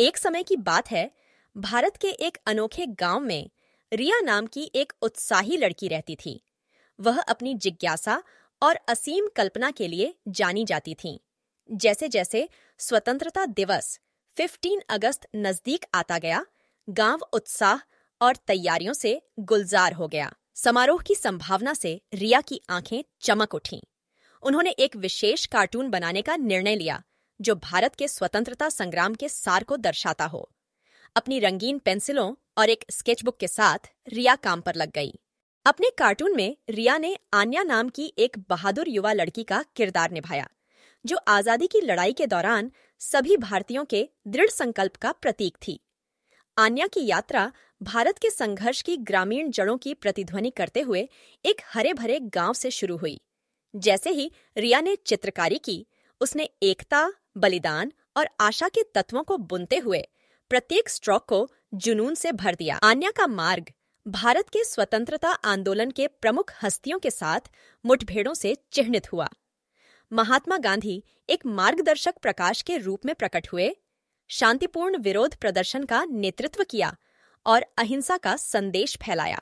एक समय की बात है, भारत के एक अनोखे गांव में रिया नाम की एक उत्साही लड़की रहती थी। वह अपनी जिज्ञासा और असीम कल्पना के लिए जानी जाती थीं। जैसे जैसे स्वतंत्रता दिवस 15 अगस्त नजदीक आता गया, गांव उत्साह और तैयारियों से गुलजार हो गया। समारोह की संभावना से रिया की आंखें चमक उठीं। उन्होंने एक विशेष कार्टून बनाने का निर्णय लिया जो भारत के स्वतंत्रता संग्राम के सार को दर्शाता हो। अपनी रंगीन पेंसिलों और एक स्केचबुक के साथ रिया काम पर लग गई। अपने कार्टून में रिया ने आन्या नाम की एक बहादुर युवा लड़की का किरदार निभाया, जो आजादी की लड़ाई के दौरान सभी भारतीयों के दृढ़ संकल्प का प्रतीक थी। आन्या की यात्रा भारत के संघर्ष की ग्रामीण जड़ों की प्रतिध्वनि करते हुए एक हरे भरे गांव से शुरू हुई। जैसे ही रिया ने चित्रकारी की, उसने एकता, बलिदान और आशा के तत्वों को बुनते हुए प्रत्येक स्ट्रोक को जुनून से भर दिया। आन्या का मार्ग भारत के स्वतंत्रता आंदोलन के प्रमुख हस्तियों के साथ मुठभेड़ों से चिह्नित हुआ। महात्मा गांधी एक मार्गदर्शक प्रकाश के रूप में प्रकट हुए, शांतिपूर्ण विरोध प्रदर्शन का नेतृत्व किया और अहिंसा का संदेश फैलाया।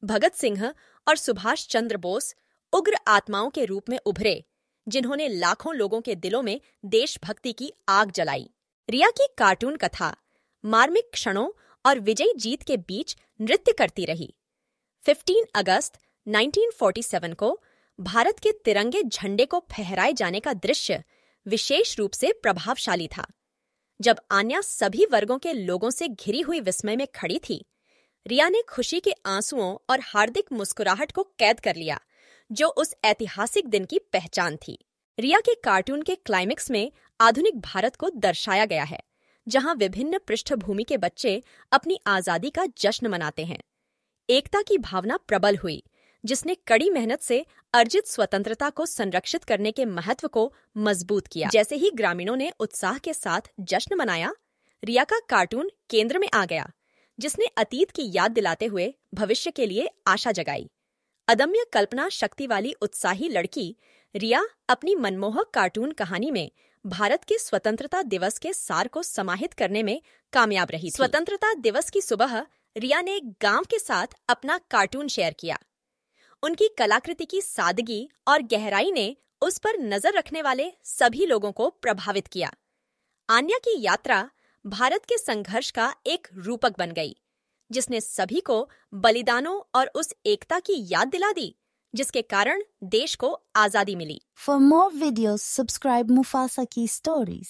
भगत सिंह और सुभाष चंद्र बोस उग्र आत्माओं के रूप में उभरे, जिन्होंने लाखों लोगों के दिलों में देशभक्ति की आग जलाई। रिया की कार्टून कथा मार्मिक क्षणों और विजयी जीत के बीच नृत्य करती रही। 15 अगस्त 1947 को भारत के तिरंगे झंडे को फहराए जाने का दृश्य विशेष रूप से प्रभावशाली था। जब आन्या सभी वर्गों के लोगों से घिरी हुई विस्मय में खड़ी थी, रिया ने खुशी के आंसुओं और हार्दिक मुस्कुराहट को कैद कर लिया, जो उस ऐतिहासिक दिन की पहचान थी। रिया के कार्टून के क्लाइमेक्स में आधुनिक भारत को दर्शाया गया है, जहां विभिन्न पृष्ठभूमि के बच्चे अपनी आजादी का जश्न मनाते हैं। एकता की भावना प्रबल हुई, जिसने कड़ी मेहनत से अर्जित स्वतंत्रता को संरक्षित करने के महत्व को मजबूत किया। जैसे ही ग्रामीणों ने उत्साह के साथ जश्न मनाया, रिया का कार्टून केंद्र में आ गया, जिसने अतीत की याद दिलाते हुए भविष्य के लिए आशा जगाई। अदम्य कल्पना शक्ति वाली उत्साही लड़की रिया अपनी मनमोहक कार्टून कहानी में भारत के स्वतंत्रता दिवस के सार को समाहित करने में कामयाब रही। स्वतंत्रता दिवस की सुबह रिया ने गांव के साथ अपना कार्टून शेयर किया। उनकी कलाकृति की सादगी और गहराई ने उस पर नजर रखने वाले सभी लोगों को प्रभावित किया। आन्या की यात्रा भारत के संघर्ष का एक रूपक बन गई, जिसने सभी को बलिदानों और उस एकता की याद दिला दी जिसके कारण देश को आजादी मिली। For more videos, subscribe Mufasa Key Stories.